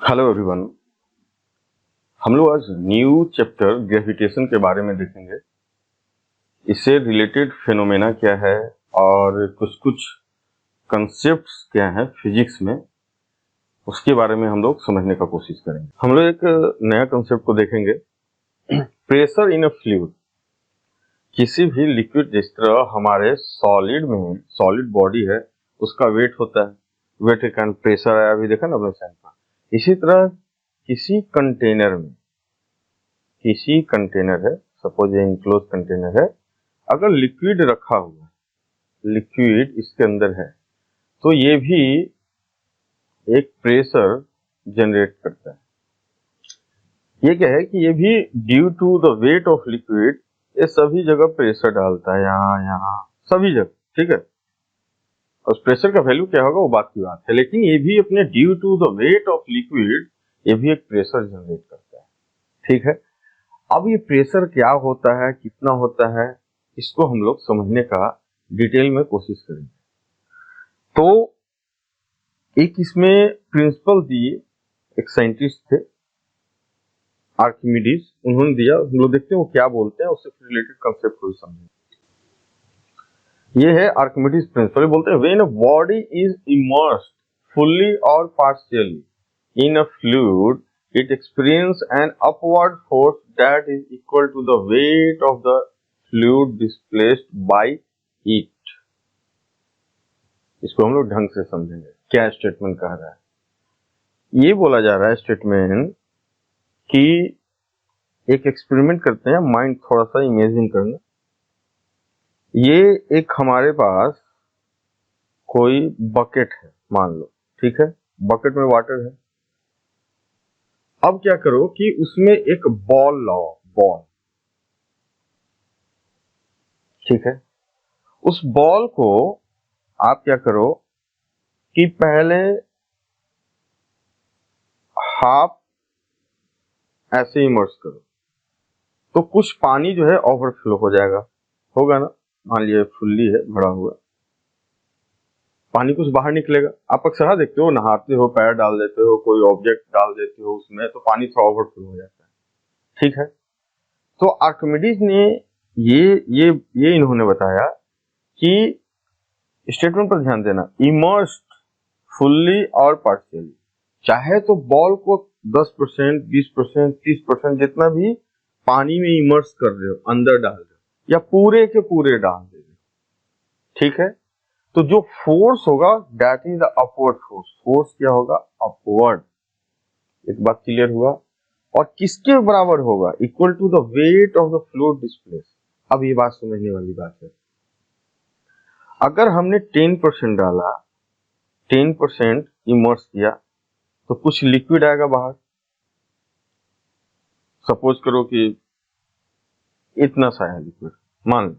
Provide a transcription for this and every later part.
Hello everyone. हम लोग आज न्यू चैप्टर ग्रेविटेशन के बारे में देखेंगे। इससे रिलेटेड फिनोमेना क्या है और कुछ कुछ कंसेप्ट्स क्या है फिजिक्स में, उसके बारे में हम लोग समझने का कोशिश करेंगे। हम लोग एक नया कंसेप्ट को देखेंगे, प्रेशर इन अ फ्लूइड। किसी भी लिक्विड, जिस तरह हमारे सॉलिड में सॉलिड बॉडी है उसका वेट होता है, वेट के कारण प्रेशर आया, अभी देखा ना अपने साइड पर। इसी तरह किसी कंटेनर है, सपोज ये इनक्लोज कंटेनर है, अगर लिक्विड रखा हुआ, लिक्विड इसके अंदर है, तो ये भी एक प्रेशर जनरेट करता है। ये क्या है कि ये भी due to the weight of liquid, ये सभी जगह प्रेशर डालता है, यहाँ सभी जगह, ठीक है। उस प्रेशर का वैल्यू क्या होगा वो बात की बात है, लेकिन ये भी अपने due to the weight of liquid ये भी एक प्रेशर जनरेट करता है, ठीक है। अब ये प्रेशर क्या होता है, कितना होता है, इसको हम लोग समझने का डिटेल में कोशिश करेंगे। तो एक इसमें प्रिंसिपल दिए, एक साइंटिस्ट थे आर्किमिडीज, उन्होंने दिया। हम लोग देखते हैं वो क्या बोलते हैं, उससे रिलेटेड कंसेप्ट को भी समझेंगे। ये है आर्किमिडीज प्रिंसिपल। बोलते हैं when a body is immersed fully और partially in a fluid, it experiences an upward force that is equal to the weight of the fluid displaced by it। इसको हम लोग ढंग से समझेंगे क्या स्टेटमेंट कह रहा है। ये बोला जा रहा है स्टेटमेंट कि एक एक्सपेरिमेंट करते हैं, माइंड थोड़ा सा इमेजिन करना। ये एक हमारे पास कोई बकेट है, मान लो, ठीक है, बकेट में वाटर है। अब क्या करो कि उसमें एक बॉल लाओ, बॉल, ठीक है। उस बॉल को आप क्या करो कि पहले हाफ ऐसे इमर्स करो, तो कुछ पानी जो है ओवरफ्लो हो जाएगा, होगा ना। मान लिया फुल्ली है, भरा हुआ, पानी कुछ बाहर निकलेगा। आप अक्सर देखते हो, नहाते हो, पैर डाल देते हो, कोई ऑब्जेक्ट डाल देते हो उसमें, तो पानी थोड़ा ओवरफ्लो हो जाता है, ठीक है। तो आर्किमिडीज ने ये इन्होंने बताया कि स्टेटमेंट पर ध्यान देना, इमर्स्ड फुल्ली और पार्शियली, चाहे तो बॉल को 10%, 20%, 30% जितना भी पानी में इमर्स कर रहे हो, अंदर डाल रहे हो, या पूरे के पूरे डाल दे रहे हो, ठीक है। तो जो फोर्स होगा that is the upward force. Force क्या होगा? अपवर्ड। एक बात क्लियर हुआ। और किसके बराबर होगा? Equal to the weight of the fluid displace. अब ये बात समझने वाली बात है। अगर हमने 10% डाला, 10% इमर्स किया, तो कुछ लिक्विड आएगा बाहर। सपोज करो कि इतना सा है लिक्विड, मान लो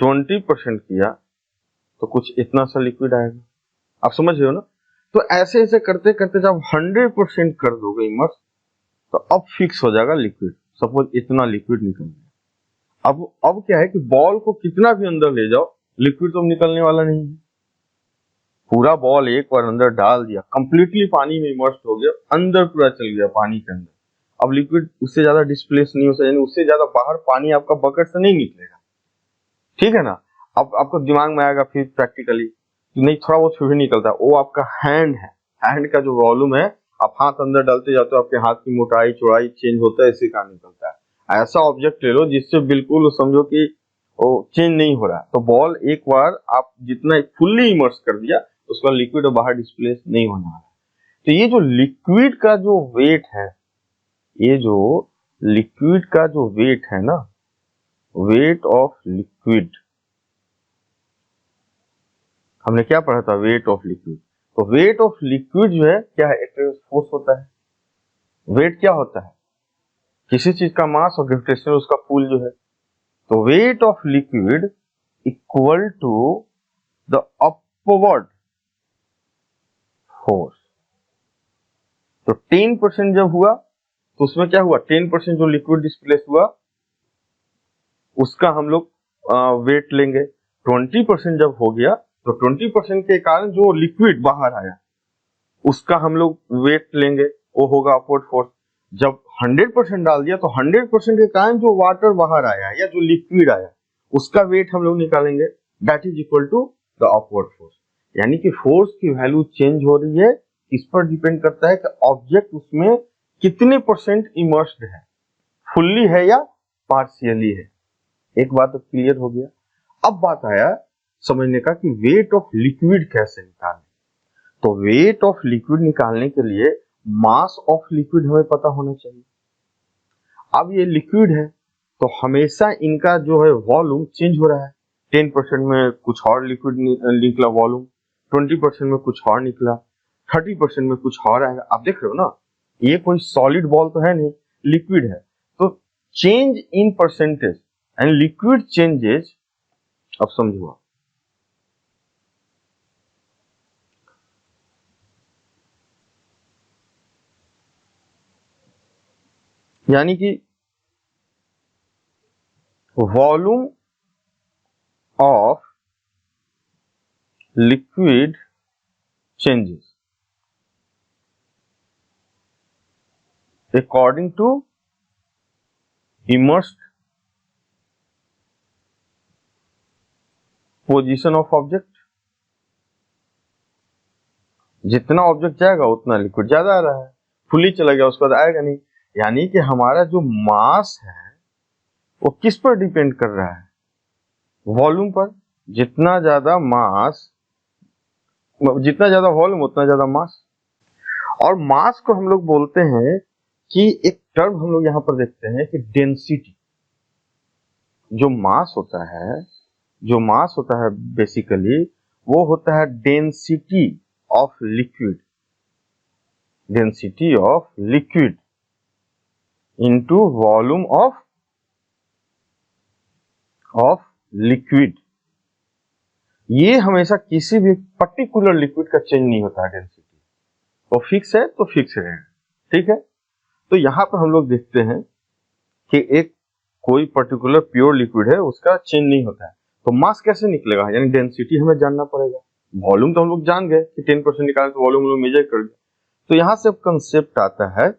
20% किया तो कुछ इतना सा लिक्विड आएगा। आप समझ रहे हो ना। तो ऐसे ऐसे करते करते जब 100% कर दोगे इमर्स, तो अब फिक्स हो जाएगा लिक्विड। सपोज इतना लिक्विड निकल गया। अब क्या है कि बॉल को कितना भी अंदर ले जाओ, लिक्विड तो निकलने वाला नहीं है। पूरा बॉल एक बार अंदर डाल दिया, कंप्लीटली पानी में इमर्स हो गया, अंदर पूरा चल गया पानी के अंदर। अब लिक्विड उससे ज्यादा डिस्प्लेस नहीं हो सकता, यानी उससे ज्यादा बाहर पानी आपका बकेट से नहीं निकलेगा, ठीक है ना। अब आपको दिमाग में आएगा फिर प्रैक्टिकली नहीं, थोड़ा बहुत फिर भी निकलता है, वो आपका हैंड है। हैंड का जो वॉल्यूम है, आप हाथ अंदर डालते जाते हो, आपके हाथ की मोटाई चौड़ाई चेंज होता है, इसी का निकलता है। ऐसा ऑब्जेक्ट ले लो जिससे बिल्कुल समझो कि वो चेंज नहीं हो रहा है, तो बॉल एक बार आप जितना फुल्ली इमर्स कर दिया, उसका लिक्विड बाहर डिस्प्लेस नहीं होने वाला। तो ये जो लिक्विड का जो वेट है, ये जो लिक्विड का जो वेट है ना, वेट ऑफ लिक्विड, हमने क्या पढ़ा था? Wait of liquid. तो वेट ऑफ लिक्विड जो है क्या है? एक फोर्स होता है। वेट क्या होता है? किसी चीज का मास और ग्रेविटेशन उसका पुल जो है। तो weight of liquid equal to the upward force. तो 10% जब हुआ तो उसमें क्या हुआ? 10% जो लिक्विड डिस्प्लेस हुआ उसका हम लोग वेट लेंगे। 20% जब हो गया तो 20% के कारण जो लिक्विड बाहर आया, उसका हम लोग वेट लेंगे, वो होगा अपवर्ड फोर्स। जब 100% डाल दिया तो 100% के कारण जो वाटर बाहर आया या जो लिक्विड आया उसका वेट हम लोग निकालेंगे, that is equal to the upward force. यानी कि फोर्स की वैल्यू चेंज हो रही है, इस पर डिपेंड करता है कि ऑब्जेक्ट उसमें कितने परसेंट इमर्स्ड है, फुल्ली है या पार्शियली है। एक बात तो क्लियर हो गया। अब बात आया समझने का कि वेट ऑफ लिक्विड कैसे निकालें। तो वेट ऑफ लिक्विड निकालने के लिए मास ऑफ लिक्विड हमें पता होना चाहिए। अब ये लिक्विड है तो हमेशा इनका जो है वॉल्यूम चेंज हो रहा है। 10% में कुछ और लिक्विड निकला वॉल्यूम, 20% में कुछ और निकला, 30% में कुछ और आएगा। आप देख रहे हो ना, ये कोई सॉलिड बॉल तो है नहीं, लिक्विड है। तो change in percentage and liquid changes, अब समझो आप, यानी कि volume of liquid changes according to immersed position of object। जितना ऑब्जेक्ट जाएगा उतना लिक्विड ज्यादा आ रहा है, फुली चला गया उसके बाद आएगा नहीं। यानी कि हमारा जो मास है वो किस पर डिपेंड कर रहा है, वॉल्यूम पर। जितना ज्यादा मास, जितना ज्यादा वॉल्यूम उतना ज्यादा मास। और मास को हम लोग बोलते हैं कि एक टर्म हम लोग यहां पर देखते हैं कि डेंसिटी। जो मास होता है, जो मास होता है बेसिकली वो होता है density of liquid, density of liquid into volume of liquid. ये हमेशा किसी भी पर्टिकुलर लिक्विड का चेंज नहीं होता है डेंसिटी, वो फिक्स है तो फिक्स रहेगा। ठीक है, तो यहां पर हम लोग देखते हैं कि एक कोई पर्टिकुलर प्योर लिक्विड है उसका चेंज नहीं होता है, तो मास कैसे निकलेगा, यानी डेंसिटी हमें जानना पड़ेगा। वॉल्यूम तो हम लोग जान गए कि 10% निकाले तो वॉल्यूम लोग मेजर कर गए। तो यहां से कंसेप्ट आता है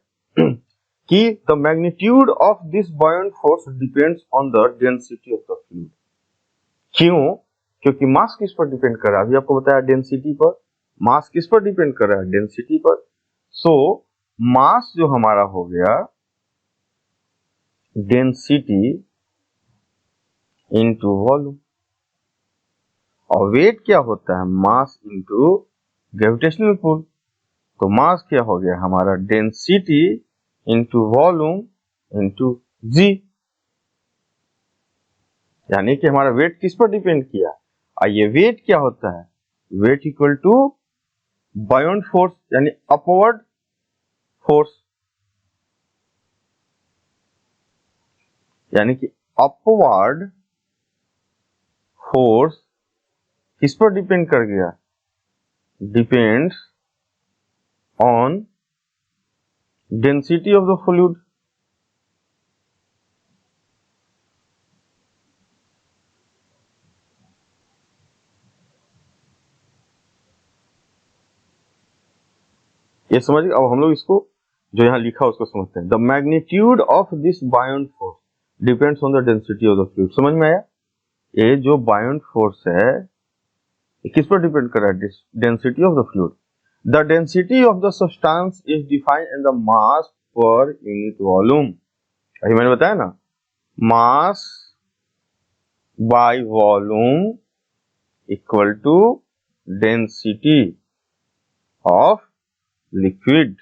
कि the magnitude of this buoyant force depends on the density of the fluid. क्यों? क्योंकि मास किस पर डिपेंड कर रहा है, अभी आपको बताया डेंसिटी पर। मास किस पर डिपेंड कर रहा है, डेंसिटी पर। सो मास जो हमारा हो गया डेंसिटी इनटू वॉल्यूम, और वेट क्या होता है, मास इनटू ग्रेविटेशनल पुल। तो मास क्या हो गया हमारा, डेंसिटी इनटू वॉल्यूम इनटू जी। यानी कि हमारा वेट किस पर डिपेंड किया, और ये वेट क्या होता है, weight equal to buoyant force यानी अपवर्ड फोर्स। यानी कि अपवर्ड फोर्स किस पर डिपेंड कर गया, depends on density of the fluid. ये समझिए। अब हम लोग इसको जो यहाँ लिखा उसको समझते हैं। The magnitude of this बायोंट force depends on the density of the fluid. समझ में आया? ये जो बायोंट फोर्स है ये किस पर डिपेंड कर रहा है, density of the fluid. The density of the substance is defined in the mass per unit volume. अभी मैंने बताया ना, mass by volume equal to density of liquid.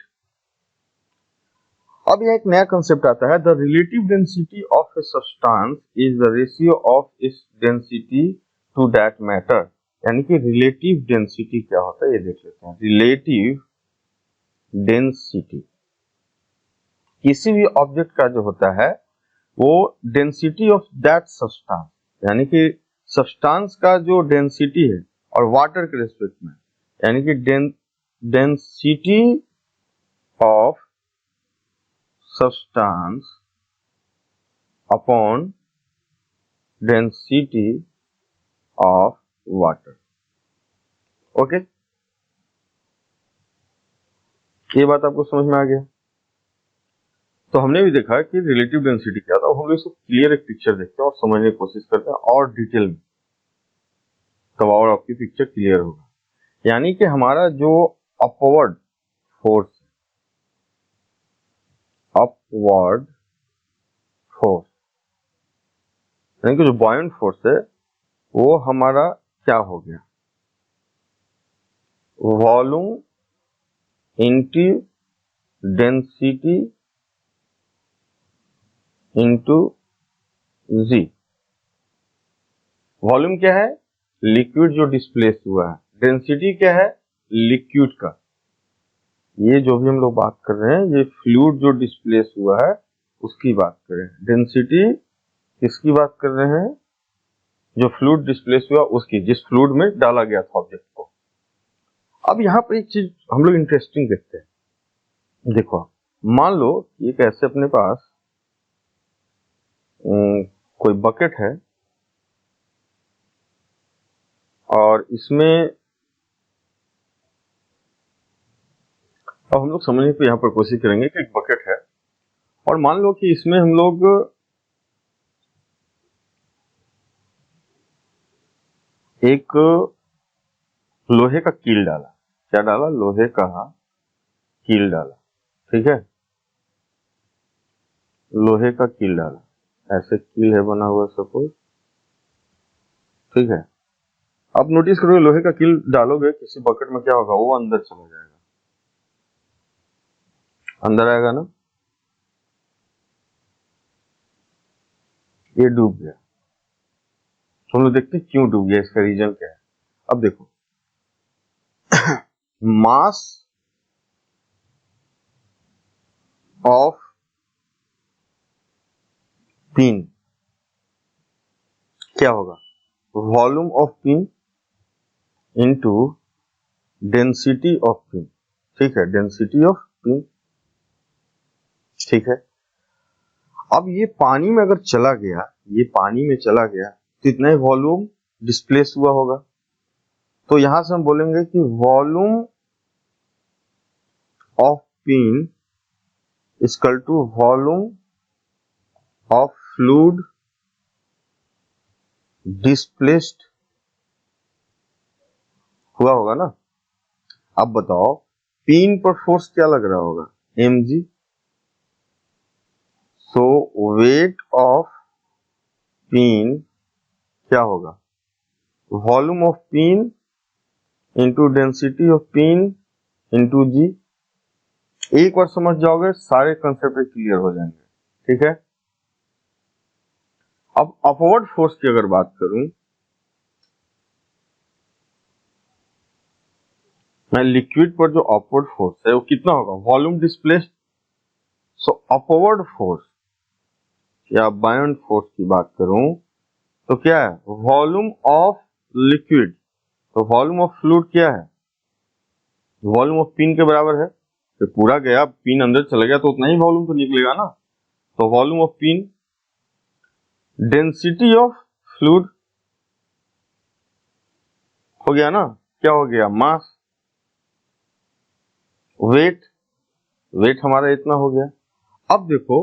अब यह एक नया कंसेप्ट आता है, the relative density of a substance is the ratio of its density to that matter. यानी कि रिलेटिव डेंसिटी क्या होता है ये देख लेते हैं। रिलेटिव डेंसिटी किसी भी ऑब्जेक्ट का जो होता है वो डेंसिटी ऑफ दैट सब्सटेंस, यानी कि सब्सटेंस का जो डेंसिटी है और वाटर के रेस्पेक्ट में, यानी कि density of substance upon density of water। Okay, ये बात आपको समझ में आ गया। तो हमने भी देखा कि रिलेटिव डेंसिटी क्या था। हम लोग इसको क्लियर एक पिक्चर देखते हैं और समझने की कोशिश करते हैं और डिटेल में, तब और आपकी पिक्चर क्लियर होगा। यानी कि हमारा जो अपवर्ड फोर्स, अपवर्ड फोर्स यानी कि जो बॉयंट फोर्स है वो हमारा क्या हो गया, वॉल्यूम इंटू डेंसिटी इंटू जी। वॉल्यूम क्या है, लिक्विड जो डिस्प्लेस हुआ है। डेंसिटी क्या है, लिक्विड का। ये जो भी हम लोग बात कर रहे हैं ये फ्लूइड जो डिस्प्लेस हुआ है उसकी बात कर रहे हैं। डेंसिटी किसकी बात कर रहे हैं, जो फ्लूइड डिस्प्लेस हुआ उसकी, जिस फ्लूइड में डाला गया था ऑब्जेक्ट को। अब यहाँ पर एक चीज हम लोग इंटरेस्टिंग देखते हैं। देखो मान लो एक ऐसे अपने पास कोई बकेट है और इसमें, अब हम लोग समझने की यहाँ पर कोशिश करेंगे कि एक बकेट है और मान लो कि इसमें हम लोग एक लोहे का कील डाला। क्या डाला, लोहे का कील डाला। ठीक है, लोहे का कील डाला। ऐसे कील है बना हुआ सपोज। ठीक है, अब नोटिस करोगे लोहे का कील डालोगे किसी बकेट में, क्या होगा, वो अंदर चला जाएगा, अंदर आएगा ना, ये डूब गया। तो हम लोग देखते हैं क्यों डूब गया, इसका रीजन क्या है। अब देखो मास ऑफ पिन क्या होगा, volume of pin into density of pin. ठीक है, डेंसिटी ऑफ पिन। ठीक है, अब ये पानी में अगर चला गया, ये पानी में चला गया तो इतना ही वॉल्यूम डिस्प्लेस हुआ होगा। तो यहां से हम बोलेंगे कि volume of pin equal to volume of fluid displaced हुआ होगा ना। अब बताओ पिन पर फोर्स क्या लग रहा होगा, mg। So weight of pin क्या होगा, volume of pin into density of pin into G. एक बार समझ जाओगे सारे कंसेप्ट क्लियर हो जाएंगे। ठीक है, अब अपवर्ड फोर्स की अगर बात करूं, मैं लिक्विड पर जो अपवर्ड फोर्स है वो कितना होगा, वॉल्यूम डिस्प्लेस्ड। सो अपवर्ड फोर्स या बायोंट फोर्स की बात करूं तो क्या है, वॉल्यूम ऑफ लिक्विड। तो वॉल्यूम ऑफ फ्लूइड क्या है, वॉल्यूम ऑफ पिन के बराबर है। तो पूरा गया, पिन अंदर चला गया तो उतना ही वॉल्यूम तो निकलेगा ना। तो volume of pin, density of fluid हो गया ना, क्या हो गया, मास। वेट, वेट हमारा इतना हो गया। अब देखो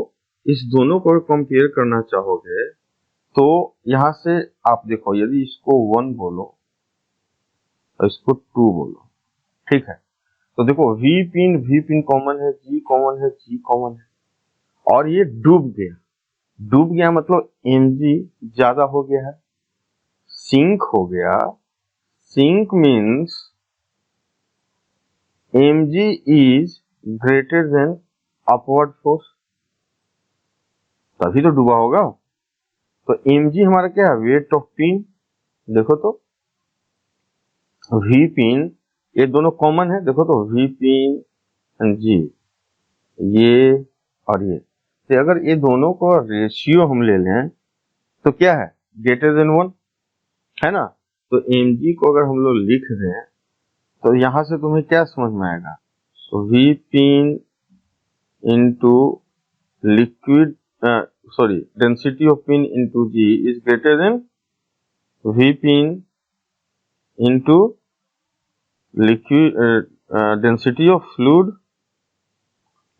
इस दोनों को कंपेयर करना चाहोगे तो यहां से आप देखो, यदि इसको 1 बोलो और इसको 2 बोलो, ठीक है, तो देखो वी पिन कॉमन है, जी कॉमन है, जी कॉमन है, और ये डूब गया। डूब गया मतलब mg ज्यादा हो गया है, सिंक हो गया। Sink means mg is greater than upward force, तभी तो डूबा होगा। तो mg हमारा क्या है, वेट ऑफ पिन। देखो तो वी पिन, ये दोनों कॉमन है, देखो तो वी पिन एंड जी, ये और ये। तो अगर ये दोनों को रेशियो हम ले लें तो क्या है, ग्रेटर देन 1 है ना। तो mg को अगर हम लोग लिख दें तो यहां से तुम्हें क्या समझ में आएगा, तो V pin into liquid, sorry, density of pin into G is greater than V pin into liquid density of fluid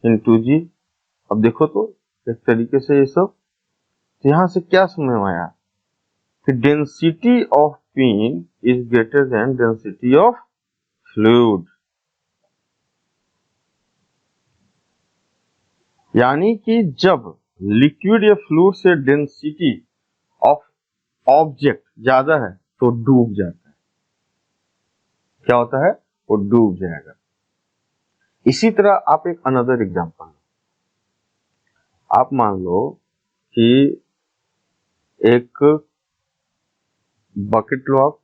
into G. अब देखो तो एक तरीके से ये सब, तो यहां से क्या समझ में आया कि density of pin is greater then density of fluid. यानी कि जब लिक्विड या फ्लूइड से डेंसिटी ऑफ ऑब्जेक्ट ज्यादा है तो डूब जाता है। क्या होता है? वो डूब जाएगा। इसी तरह आप एक अनदर एग्जांपल, आप मान लो कि एक बकेट लो आप,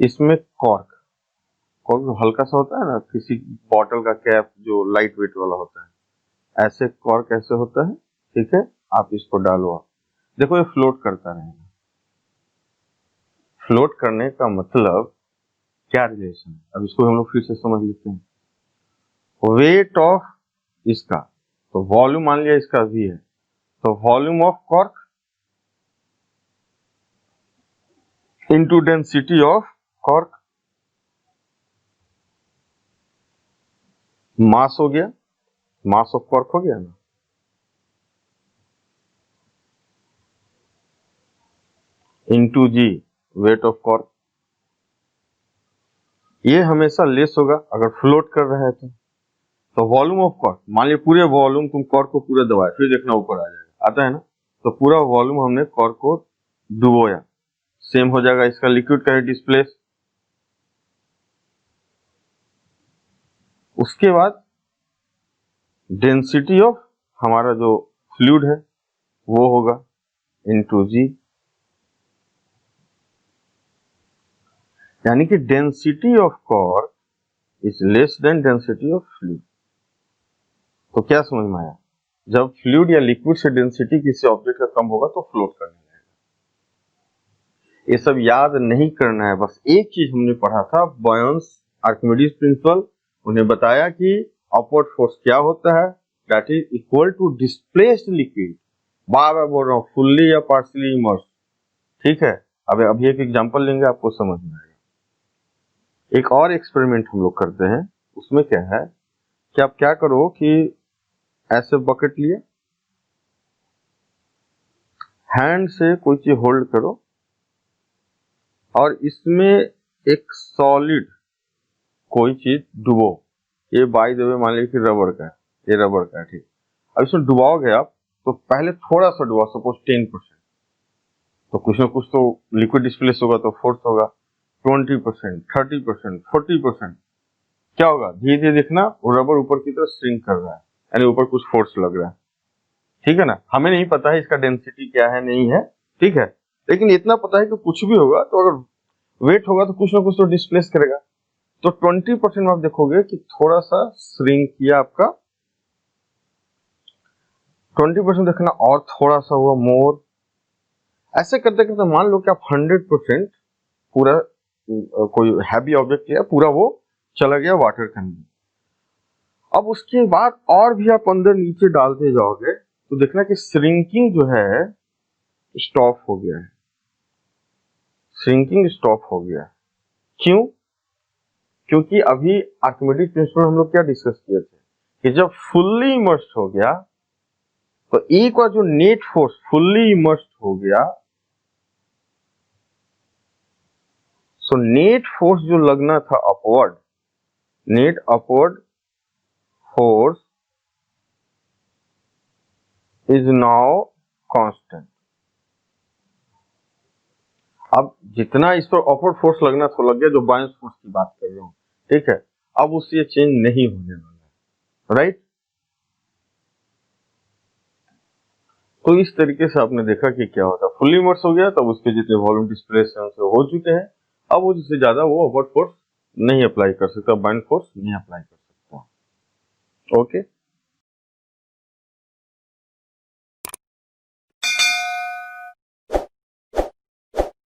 इसमें कॉर्क हल्का सा होता है ना, किसी बॉटल का कैप जो लाइट वेट वाला होता है, ऐसे कॉर्क ऐसे होता है, ठीक है। आप इसको डालो, आप देखो ये फ्लोट करता रहेगा। फ्लोट करने का मतलब क्या रिलेशन है, अब इसको हम लोग फिर से समझ लेते हैं। वेट ऑफ इसका, तो वॉल्यूम मान लिया इसका v है, तो volume of cork into density of cork, mass हो गया, मास ऑफ कॉर्क हो गया ना, into G weight of cork. ये हमेशा लेस होगा अगर फ्लोट कर रहा है तो वॉल्यूम ऑफ कॉर्क, मान लिया पूरे वॉल्यूम तुम कॉर्क को पूरा दबाए, फिर देखना ऊपर आ जाएगा, आता है ना, तो पूरा वॉल्यूम हमने कॉर्क को डुबोया, सेम हो जाएगा इसका लिक्विड का डिस्प्लेस। उसके बाद डेंसिटी ऑफ हमारा जो फ्लूइड है वो होगा इंटू जी, यानी कि density of cork is less than density of fluid. तो क्या समझ में आया, जब फ्लूइड या लिक्विड से डेंसिटी किसी ऑब्जेक्ट का कम होगा तो फ्लोट करने लगेगा। ये सब याद नहीं करना है, बस एक चीज हमने पढ़ा था, बॉयन्स आर्किमिडीज प्रिंसिपल, उन्हें बताया कि अपवर्ड फोर्स क्या होता है, that is equal to displaced liquid, बार बार बोल रहा हूं, फुल्ली या पार्शियली इमर्स, ठीक है। अब अभी एक एग्जांपल लेंगे, आपको समझ में आएगा। एक और एक्सपेरिमेंट हम लोग करते हैं, उसमें क्या है कि आप क्या करो कि ऐसे बकेट लिए, हैंड से कोई चीज होल्ड करो और इसमें एक सॉलिड कोई चीज डुबो। ये बाय द वे मान लीजिए कि रबर का है, ये रबर का है, ठीक। अब इसमें डुबाओगे आप, तो पहले थोड़ा सा डुबाओ, सपोज 10%, तो कुछ ना कुछ तो लिक्विड डिस्प्लेस होगा, तो फोर्स होगा 20%, 30%, 40%। क्या होगा, धीरे धीरे देखना वो रबर ऊपर की तरफ श्रिंक कर रहा है, यानी ऊपर कुछ फोर्स लग रहा है, ठीक है ना। हमें नहीं पता है इसका डेंसिटी क्या है, नहीं है, ठीक है, लेकिन इतना पता है कि कुछ भी होगा तो अगर वेट होगा तो कुछ ना कुछ तो डिस्प्लेस करेगा। तो 20% में आप देखोगे कि थोड़ा सा श्रिंक किया आपका, 20% देखना और थोड़ा सा हुआ मोर, ऐसे करते करते मान लो कि आप 100% पूरा कोई हैवी ऑब्जेक्ट लिया, पूरा वो चला गया वाटर के अंदर। अब उसके बाद और भी आप अंदर नीचे डालते जाओगे तो देखना कि श्रिंकिंग जो है स्टॉप हो गया है, श्रिंकिंग स्टॉप हो गया है। क्यों? क्योंकि अभी आर्किमिडीज प्रिंसिपल हम लोग क्या डिस्कस किए थे कि जब फुल्ली इमर्स्ड हो गया तो एक बार जो नेट फोर्स फुल्ली इमर्स्ड हो गया, सो नेट फोर्स जो लगना था upward, net upward force is now constant. अब जितना इस पर अपवर्ड फोर्स लगना था लग गया, जो बायस फोर्स की बात कर रहा हूं, ठीक है। अब उससे चेंज नहीं होने वाला, राइट। तो इस तरीके से आपने देखा कि क्या होता है, फुल्ली इमर्स हो गया तब उसके जितने वॉल्यूम डिस्प्लेस हो चुके हैं, अब वो जिससे ज्यादा वो अपवर्ड फोर्स नहीं अप्लाई कर सकता, बाइंड फोर्स नहीं अप्लाई कर सकता। ओके।